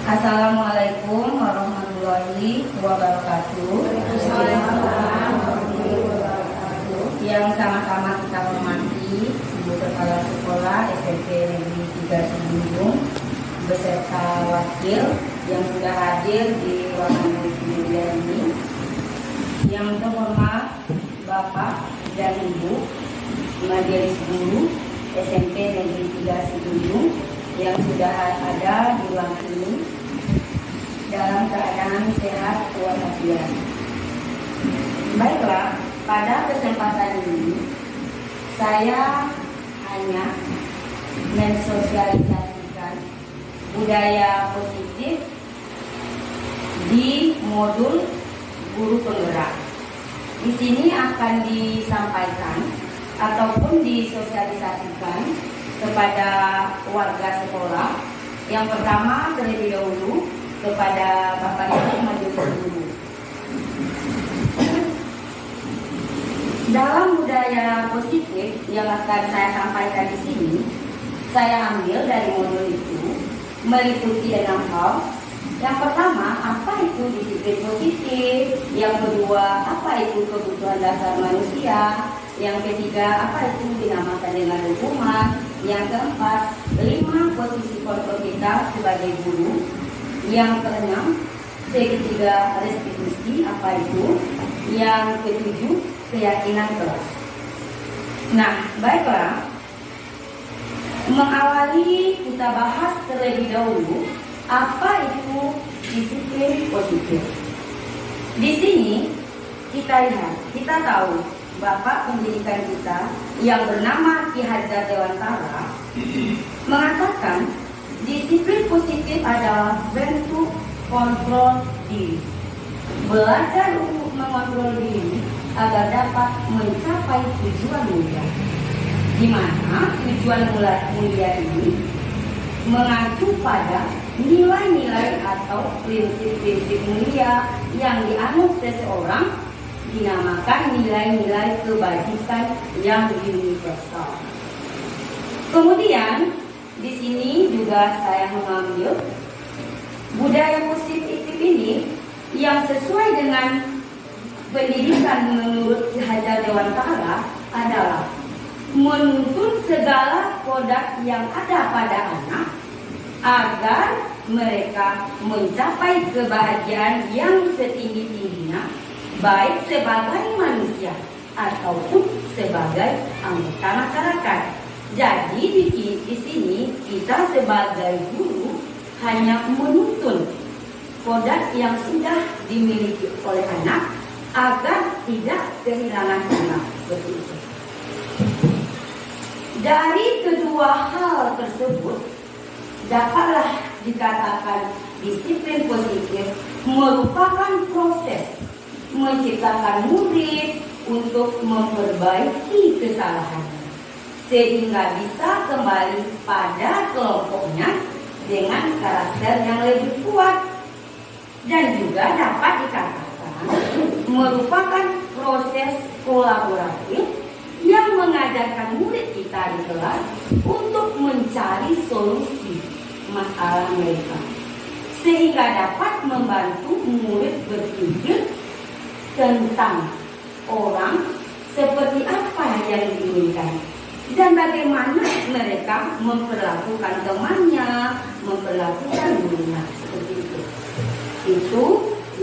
Assalamualaikum warahmatullahi wabarakatuh. Yang sama-sama kita hormati Ibu Kepala Sekolah SMP Negeri 3 Sibungjung beserta wakil yang sudah hadir di ruangan multimedia ini. Yang terhormat Bapak dan Ibu Majelis Guru SMP Negeri 3 Sibungjung yang sudah ada di ruang ini dalam keadaan sehat walafiat. Baiklah, pada kesempatan ini saya hanya mensosialisasikan budaya positif di modul guru penggerak. Di sini akan disampaikan ataupun disosialisasikan kepada warga sekolah. Yang pertama terlebih dahulu kepada Bapak Ibu Majelis Guru. Dalam budaya positif yang akan saya sampaikan di sini, saya ambil dari modul itu meliputi 6 hal. Yang pertama, apa itu disiplin positif? Yang kedua, apa itu kebutuhan dasar manusia? Yang ketiga, apa itu dinamakan dengan hukuman? Yang keempat, 5 posisi kontrol kita sebagai guru. Yang keenam, segitiga restitusi, apa itu? Yang ketujuh, keyakinan kelas. Nah, baiklah. Mengawali kita bahas terlebih dahulu apa itu disiplin positif. Di sini kita lihat, kita tahu Bapak pendidikan kita yang bernama Ki Hajar Dewantara mengatakan disiplin positif adalah bentuk kontrol diri. Belajar untuk mengontrol diri agar dapat mencapai tujuan mulia. Di mana tujuan mulia ini mengacu pada nilai-nilai atau prinsip-prinsip mulia yang dianut seseorang, dinamakan nilai-nilai kebajikan yang universal. Kemudian di sini juga saya mengambil budaya positif ini yang sesuai dengan pendidikan menurut Ki Hajar Dewantara adalah menuntun segala kodrat yang ada pada anak agar mereka mencapai kebahagiaan yang setinggi-tingginya, baik sebagai manusia ataupun sebagai anggota masyarakat. Jadi di sini kita sebagai guru hanya menuntun kodrat yang sudah dimiliki oleh anak agar tidak kehilangan anak. Seperti itu. Dari kedua hal tersebut dapatlah dikatakan disiplin positif merupakan proses menciptakan murid untuk memperbaiki kesalahannya sehingga bisa kembali pada kelompoknya dengan karakter yang lebih kuat, dan juga dapat dikatakan merupakan proses kolaboratif yang mengajarkan murid kita di kelas untuk mencari solusi masalah mereka sehingga dapat membantu murid berpikir tentang orang seperti apa yang diinginkan dan bagaimana mereka memperlakukan temannya, memperlakukan gurunya, seperti itu. Itu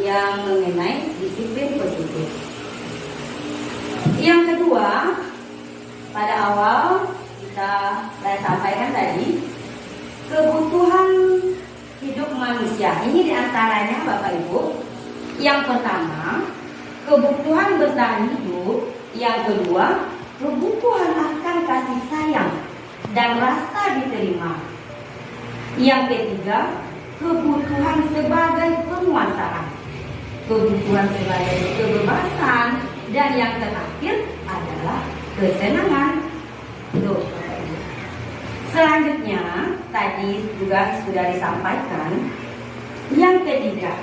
yang mengenai disiplin positif. Yang kedua, pada awal saya sampaikan tadi kebutuhan hidup manusia. Ini diantaranya Bapak Ibu. Yang pertama, kebutuhan bertahan hidup. Yang kedua, kebutuhan akan kasih sayang dan rasa diterima. Yang ketiga, kebutuhan sebagai penguasaan, kebutuhan sebagai kebebasan, dan yang terakhir adalah kesenangan. Selanjutnya, tadi juga sudah disampaikan. Yang ketiga,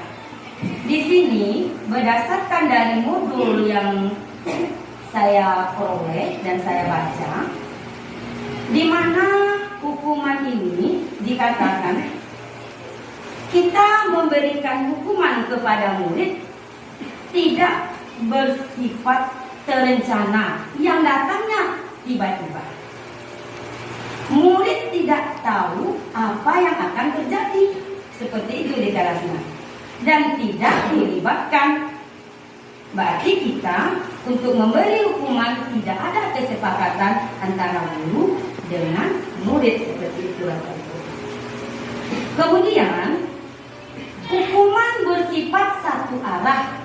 di sini berdasarkan dari modul yang saya peroleh dan saya baca, di mana hukuman ini dikatakan kita memberikan hukuman kepada murid tidak bersifat terencana yang datangnya tiba-tiba. Murid tidak tahu apa yang akan terjadi, seperti itu deklarasinya, dan tidak dilibatkan. Berarti kita untuk memberi hukuman tidak ada kesepakatan antara guru dengan murid, seperti itu. Kemudian hukuman bersifat satu arah.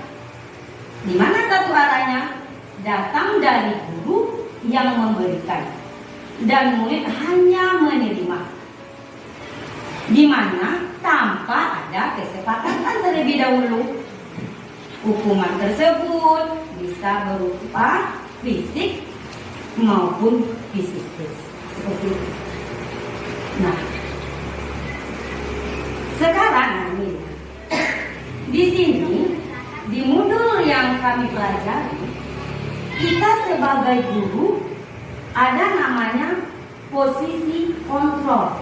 Di mana satu arahnya? Datang dari guru yang memberikan dan murid hanya menerima. Di mana tanpa ada kesepakatan terlebih dahulu. Hukuman tersebut bisa berupa fisik maupun psikis, seperti itu. Nah, sekarang ini di sini di modul yang kami pelajari, kita sebagai guru ada namanya posisi kontrol.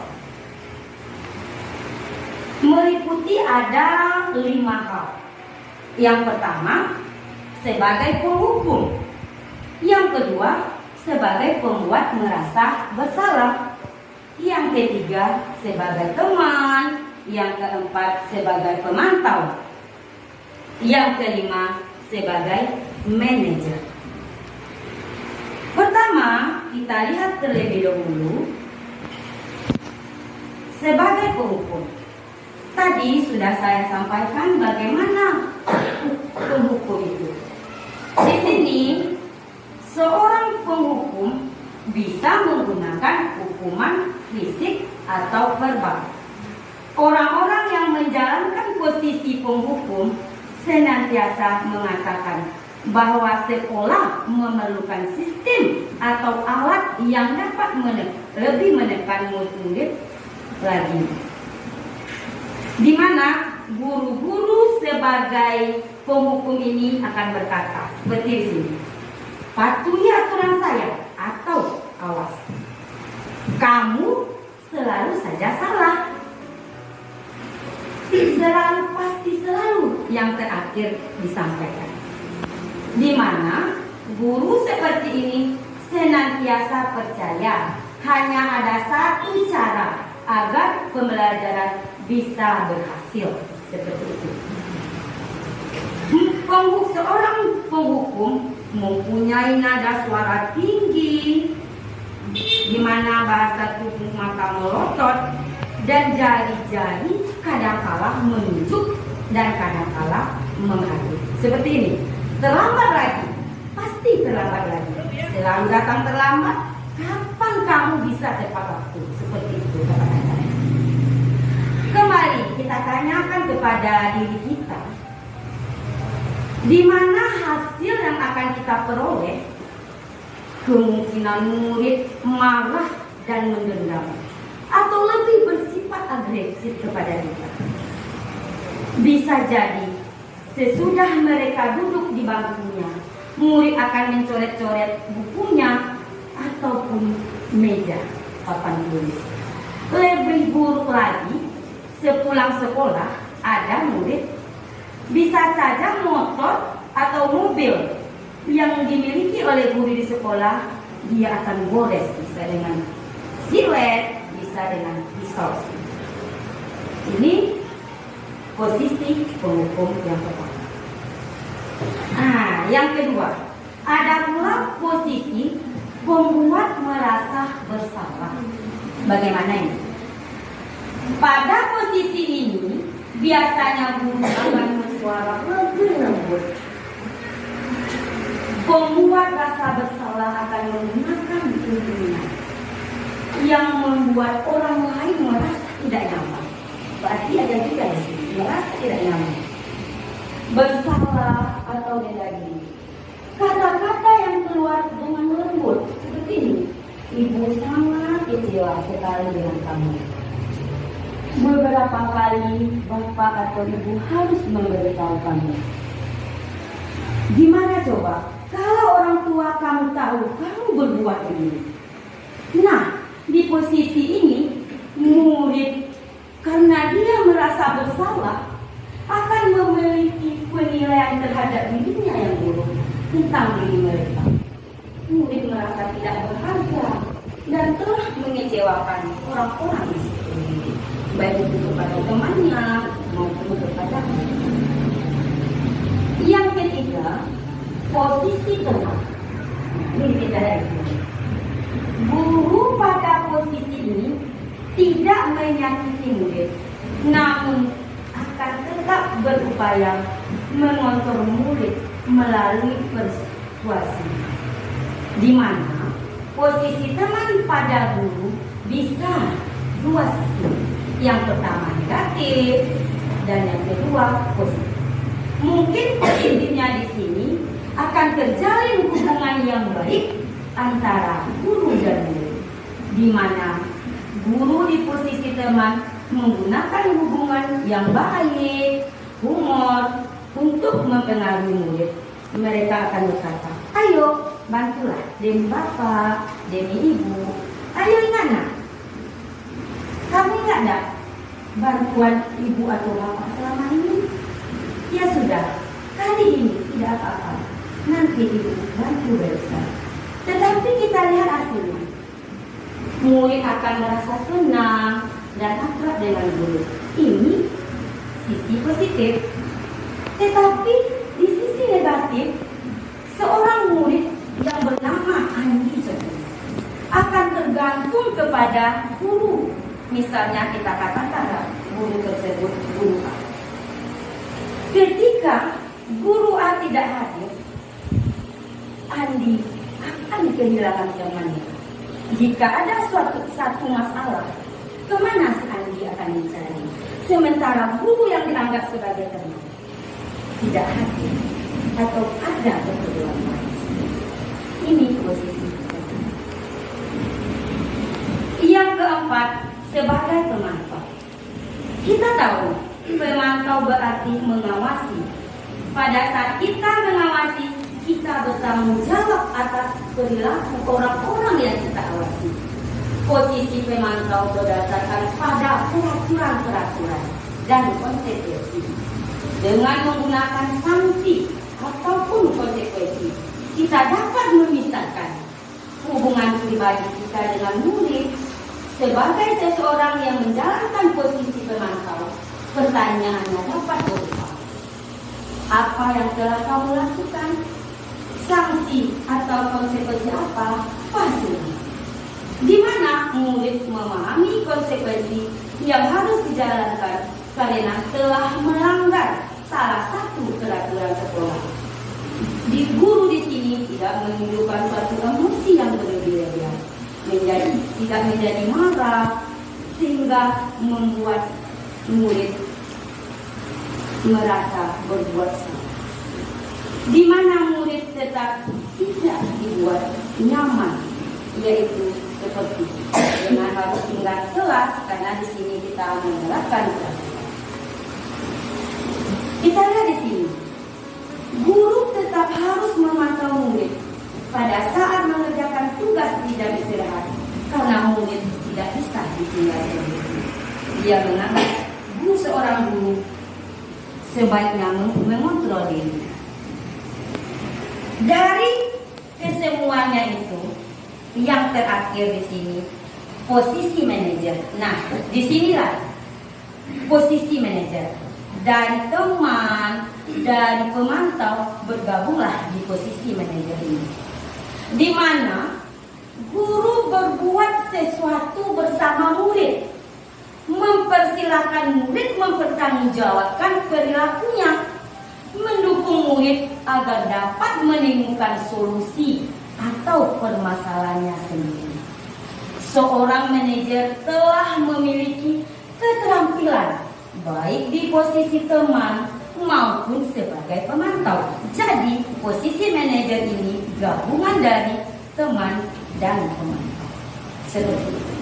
Meliputi ada 5 hal. Yang pertama, sebagai penghukum. Yang kedua, sebagai pembuat merasa bersalah. Yang ketiga, sebagai teman. Yang keempat, sebagai pemantau. Yang kelima, sebagai manajer. Pertama, kita lihat terlebih dahulu sebagai penghukum. Tadi sudah saya sampaikan bagaimana penghukum itu. Di sini, seorang penghukum bisa menggunakan hukuman fisik atau verbal. Orang-orang yang menjalankan posisi penghukum senantiasa mengatakan bahwa sekolah memerlukan sistem atau alat yang dapat lebih menekan murid lagi. Di mana guru-guru sebagai penghukum ini akan berkata seperti di sini, patuhi aturan saya atau awas, kamu selalu saja salah. Selalu, pasti selalu yang terakhir disampaikan. Di mana guru seperti ini senantiasa percaya hanya ada satu cara agar pembelajaran bisa berhasil, seperti itu. Seorang penghukum mempunyai nada suara tinggi, di mana bahasa tubuh mata melotot dan jari-jari kadang-kala menunjuk dan kadang-kala menghadap. Seperti ini. Terlambat lagi, pasti terlambat lagi. Selalu datang terlambat. Kapan kamu bisa tepat waktu? Seperti itu kata-katanya. Kembali kita tanyakan kepada diri kita, di mana hasil yang akan kita peroleh? Kemungkinan murid marah dan mendendam, atau lebih bersifat agresif kepada kita. Bisa jadi sesudah mereka duduk di bangkunya, murid akan mencoret-coret bukunya ataupun meja papan tulis. Lebih buruk lagi, sepulang sekolah ada murid bisa saja motor atau mobil yang dimiliki oleh guru di sekolah dia akan gores, bisa dengan silet, bisa dengan pisau. Ini posisi penghukum yang pertama. Yang kedua, ada pula posisi pembuat merasa bersalah. Bagaimana ini? Pada posisi ini biasanya guru akan bersuara lebih lembut. Pembuat rasa bersalah akan menggunakan tuntunan yang membuat orang lain merasa tidak nyaman. Berarti ada juga di sini merasa tidak nyaman, bersalah atau bela diri. Kata-kata yang keluar dengan lembut seperti ini. Ibu sangat kecewa sekali dengan kamu. Beberapa kali bapak atau ibu harus memberitahu kamu. Gimana coba? Kalau orang tua kamu tahu kamu berbuat ini. Nah, di posisi ini murid karena dia merasa merasa bersalah akan memiliki penilaian terhadap dirinya yang buruk tentang diri mereka. Murid merasa tidak berharga dan telah mengecewakan orang-orang di sekeliling, baik itu kepada temannya maupun kepada mereka. Yang ketiga, posisi teman. Ini kita lihat. Guru pada posisi ini tidak menyakiti murid, namun akan tetap berupaya mengontrol murid melalui persuasi, di mana posisi teman pada guru bisa dua sisi. Yang pertama negatif dan yang kedua positif. Mungkin positifnya di sini akan terjalin hubungan yang baik antara guru dan murid, di mana guru di posisi teman menggunakan hubungan yang baik, humor untuk mempengaruhi murid. Mereka akan berkata, ayo bantulah demi bapak, demi ibu. Ayo ingat nak, kamu ingat tak bantuan ibu atau bapak selama ini? Ya sudah, kali ini tidak apa-apa, nanti ibu bantu besok. Tetapi kita lihat hasilnya. Murid akan merasa senang dan akrab dengan guru. Ini sisi positif. Tetapi di sisi negatif, seorang murid yang bernama Andi akan tergantung kepada guru. Misalnya kita katakan guru tersebut guru A. Ketika guru A tidak hadir, Andi akan kehilangan temannya. Jika ada satu masalah, kemana si Andi akan mencari? Sementara guru yang dianggap sebagai teman tidak hadir atau ada keperluan lain. Ini posisi. Yang keempat, sebagai pemantau. Kita tahu pemantau berarti mengawasi. Pada saat kita mengawasi, kita bertanggung jawab atas perilaku orang-orang yang kita awasi. Posisi pemantau berdasarkan pada peraturan-peraturan dan konsekuensi. Dengan menggunakan sanksi ataupun konsekuensi, kita dapat memisahkan hubungan pribadi kita dengan murid. Sebagai seseorang yang menjalankan posisi pemantau, pertanyaannya dapat berupa, apa yang telah kamu lakukan? Sanksi atau konsekuensi apa? Pasti. Di mana murid memahami konsekuensi yang harus dijalankan karena telah melanggar salah satu peraturan sekolah. Di guru di sini tidak menunjukkan suatu emosi yang berlebihan, tidak menjadi marah sehingga membuat murid merasa berbuat salah. Di mana murid tetap tidak dibuat nyaman, yaitu seperti dengan harus tinggal kelas karena di sini kita menerapkan peraturan. Kita lihat di sini, guru tetap harus memantau murid pada saat mengerjakan tugas tidak istirahat karena murid tidak bisa ditinggal sendiri. Dia menganggap seorang guru sebaiknya mengontrol diri. Dari kesemuanya itu, yang terakhir di sini posisi manajer. Nah, disinilah posisi manajer. Dari teman, dari pemantau bergabunglah di posisi manajer ini, di mana guru berbuat sesuatu bersama murid, mempersilahkan murid mempertanggungjawabkan perilakunya, mendukung murid agar dapat menemukan solusi atau permasalahannya sendiri. Seorang manajer telah memiliki keterampilan baik di posisi teman maupun sebagai pemantau. Jadi posisi manajer ini gabungan dari teman dan pemantau. Seperti itu.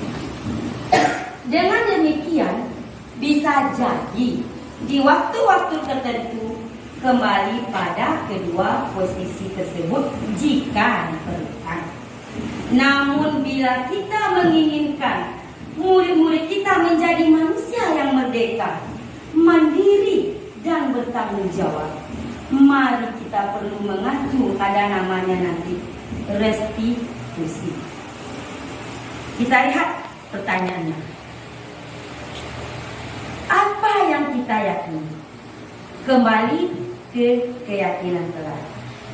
Dengan demikian bisa jadi di waktu-waktu tertentu kembali pada kedua posisi tersebut jika diperlukan. Namun bila kita menginginkan murid-murid kita menjadi manusia yang merdeka, dan bertanggung jawab. Mari kita perlu mengacu ada namanya nanti restitusi. Kita lihat pertanyaannya. Apa yang kita yakini? Kembali ke keyakinan kelas.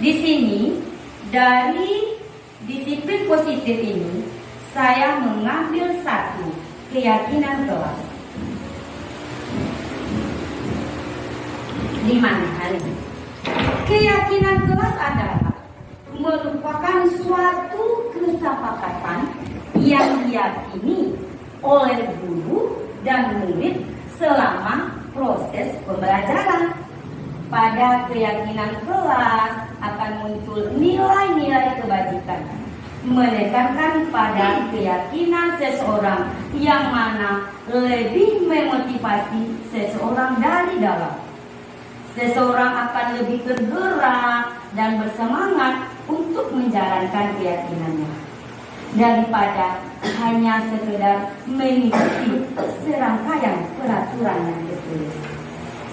Di sini dari disiplin positif ini saya mengambil satu keyakinan kelas. Di mana hal ini? Keyakinan kelas adalah merupakan suatu kesepakatan yang diyakini oleh guru dan murid selama proses pembelajaran. Pada keyakinan kelas akan muncul nilai-nilai kebajikan, menekankan pada keyakinan seseorang yang mana lebih memotivasi seseorang dari dalam. Seseorang akan lebih tergerak dan bersemangat untuk menjalankan keyakinannya daripada hanya sekedar mengikuti serangkaian peraturan yang tertulis.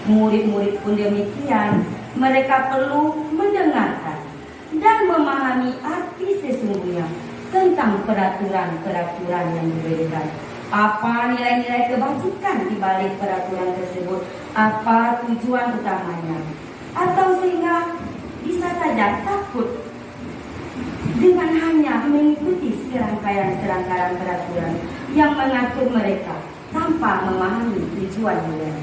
Murid-murid pun demikian, mereka perlu mendengarkan dan memahami arti sesungguhnya tentang peraturan-peraturan yang diberikan. Apa nilai-nilai kebajikan di balik peraturan tersebut? Apa tujuan utamanya? Atau sehingga bisa saja takut dengan hanya mengikuti serangkaian peraturan yang mengatur mereka tanpa memahami tujuan nilai.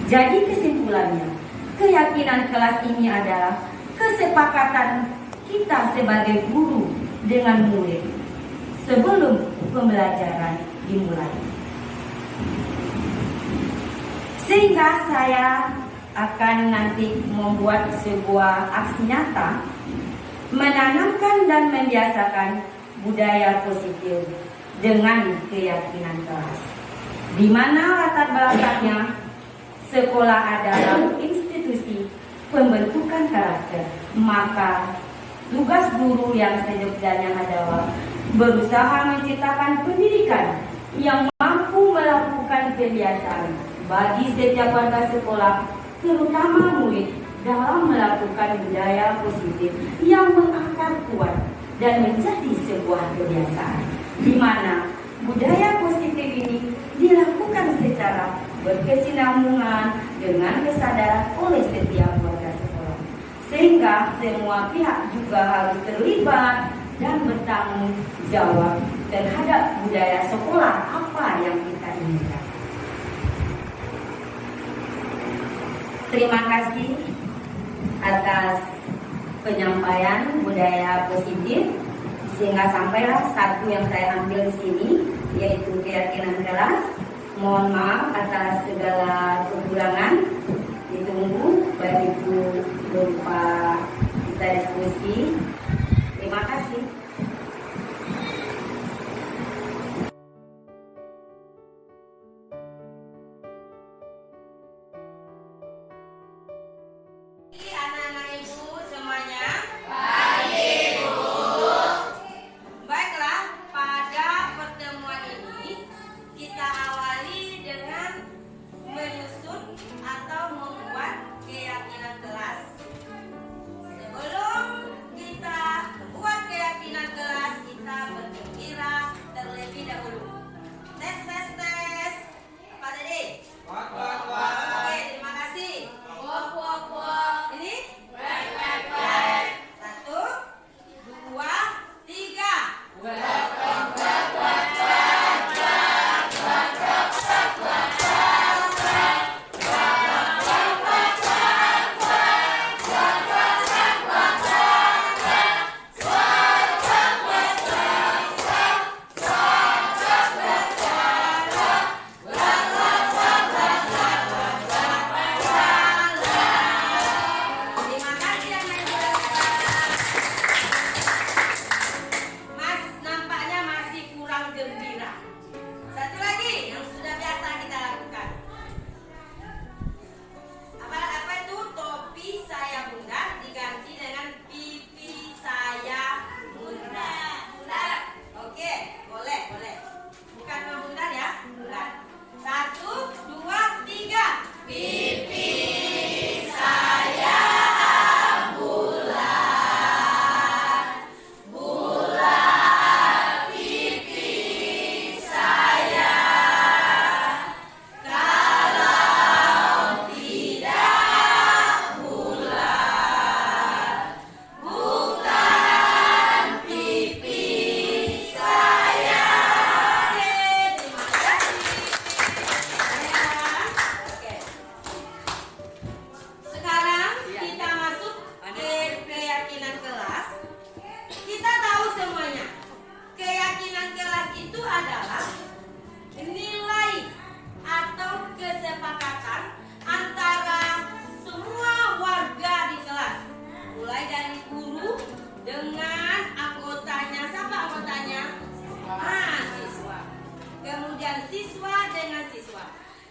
Jadi kesimpulannya, keyakinan kelas ini adalah kesepakatan kita sebagai guru dengan murid sebelum pembelajaran dimulai. Sehingga saya akan nanti membuat sebuah aksi nyata menanamkan dan membiasakan budaya positif dengan keyakinan kelas, di mana latar belakangnya sekolah adalah institusi pembentukan karakter. Maka tugas guru yang sejatinya adalah berusaha menciptakan pendidikan yang mampu melakukan kebiasaan bagi setiap warga sekolah, terutama murid, dalam melakukan budaya positif yang mengakar kuat dan menjadi sebuah kebiasaan, di mana budaya positif ini dilakukan secara berkesinambungan dengan kesadaran oleh setiap warga sekolah, sehingga semua pihak juga harus terlibat dan bertanggung jawab terhadap budaya sekolah apa yang kita inginkan. Terima kasih atas penyampaian budaya positif, sehingga sampailah satu yang saya ambil di sini, yaitu keyakinan kelas. Mohon maaf atas segala kekurangan. Ditunggu baik itu berupa kita diskusi. Terima kasih. Anak-anak ibu semuanya. Baik, Ibu. Baiklah, pada pertemuan ini kita awali dengan menyusun atau membuat keyakinan kelas. hubungan siswa dengan siswa.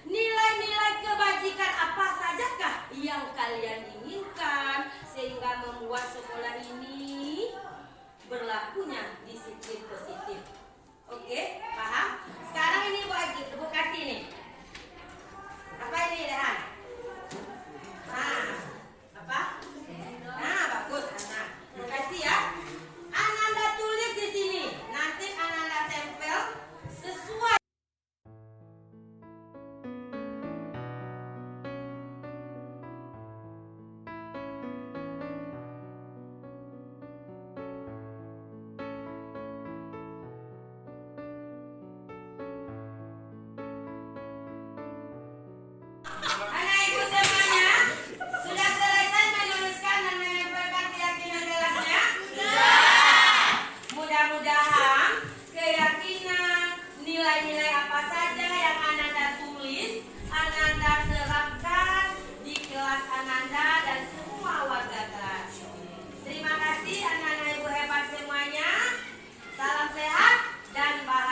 Nilai-nilai kebajikan apa sajakah yang kalian inginkan sehingga membuat sekolah ini berlakunya disiplin positif? Oke, paham? Sekarang ini Ibu kasih nih. Apa ini, Rehan? Nah, apa? Nah, bagus. Nah, Ibu kasih ya. Ananda tulis di sini. Nanti Ananda tempel sesuai. Anak ibu semuanya sudah selesai menuliskan dan menyampaikan keyakinan kelasnya? Mudah-mudahan keyakinan, nilai-nilai apa saja yang Ananda tulis, Ananda terapkan di kelas Ananda dan semua warga kelas. Terima kasih anak-anak ibu hebat semuanya. Salam sehat dan bahagia.